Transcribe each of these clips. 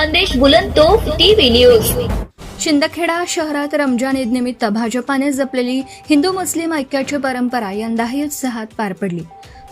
Khandesh Bulandtof TV news. Shindkheda शहरात रमजान ईद निमित्त भाजपाने जपलेली हिंदू मुस्लिम ऐक्याची परंपरा यंदाही उत्साहात पार पडली।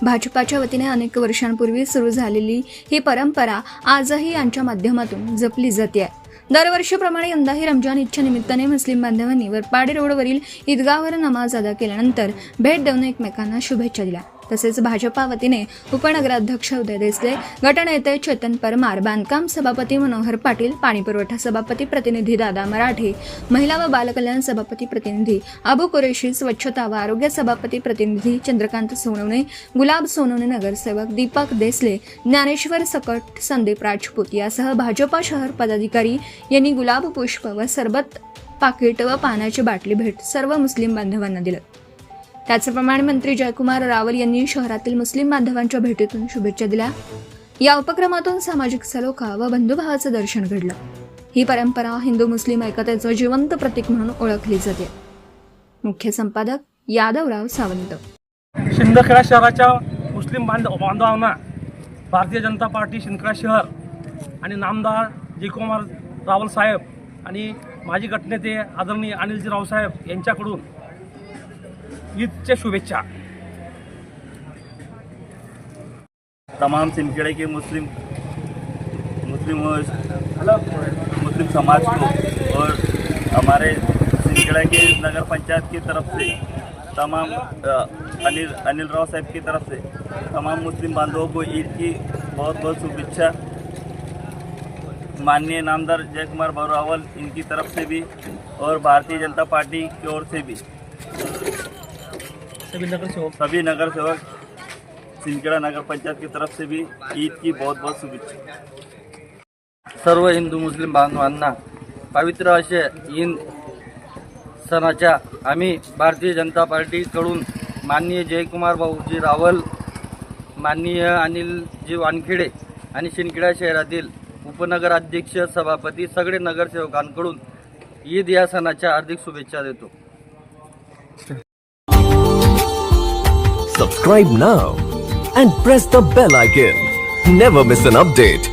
भाजपाच्या वतीने अनेक वर्षांपूर्वी सुरू झालेली ही परंपरा आजही यांच्या माध्यमातून जपली जाते। दरवर्षीप्रमाणे यंदाही रमजान ईदच्या निमित्ताने मुस्लिम बांधवांनी वरपाडी रोडवरील ईदगाहवर नमाज अदा केल्यानंतर भेट देऊन एकमेकांना शुभेच्छा दिल्या। तसेच भाजपा वतीने उपनगराध्यक्ष उदय देसले, गटनेते चेतन परमार, बांधकाम सभापती मनोहर पाटील, पाणीपुरवठा सभापती प्रतिनिधी दादा मराठे, महिला व बालकल्याण सभापती प्रतिनिधी अबू कुरेशी, स्वच्छता व आरोग्य सभापती प्रतिनिधी चंद्रकांत सोनवणे, गुलाब सोनवणे, नगरसेवक दीपक देसले, ज्ञानेश्वर सकट, संदीप राजपूत यासह भाजपा शहर पदाधिकारी यांनी गुलाब पुष्प व सरबत पाकिट व पाण्याची बाटली भेट सर्व मुस्लिम बांधवांना दिलं। त्याचप्रमाणे मंत्री जयकुमार रावल यांनी शहरातील मुस्लिम बांधवांच्या भेटीतून शुभेच्छा दिल्या। या उपक्रमातून सामाजिक सलोखा व बंधुभावाचं दर्शन घडलं। ही परंपरा हिंदू मुस्लिम ऐक्यतेचं जिवंत प्रतीक म्हणून ओळखली जाते। मुख्य संपादक यादवराव सावंत। शिंदखेडा शहराच्या मुस्लिम बांधवांना भारतीय जनता पार्टी शिंदखेडा शहर आणि नामदार जयकुमार रावल साहेब आणि माजी गटनेते आदरणीय अनिलजी रावसाहेब यांच्याकडून ईदच्या शुभेच्छा। तमाम सिंदखेड़े के मुस्लिम समाज को और हमारे सिंदखेड़ा के नगर पंचायत की तरफ से तमाम अनिल राव साहब की तरफ से तमाम मुस्लिम बांधवों को ईद की बहुत बहुत शुभेच्छा। माननीय नामदार जयकुमार रावल इनकी तरफ से भी और भारतीय जनता पार्टी की ओर से भी सभी नगर सेवक सिंदखेड़ा नगर पंचायत की तरफ से भी ईद की बहुत बहुत शुभेच्छा। सर्व हिंदू मुस्लिम बांधवांना पवित्र असे ईद सणाच्या आम्ही भारतीय जनता पार्टीकडून माननीय जयकुमार भाऊजी रावल, माननीय अनिलजी वानखेडे आणि शिंदखेडा शहरातील उपनगराध्यक्ष सभापती सगळे नगरसेवकांकडून ईद या सणाच्या हार्दिक शुभेच्छा देतो। Subscribe now and press the bell icon. Never miss an update.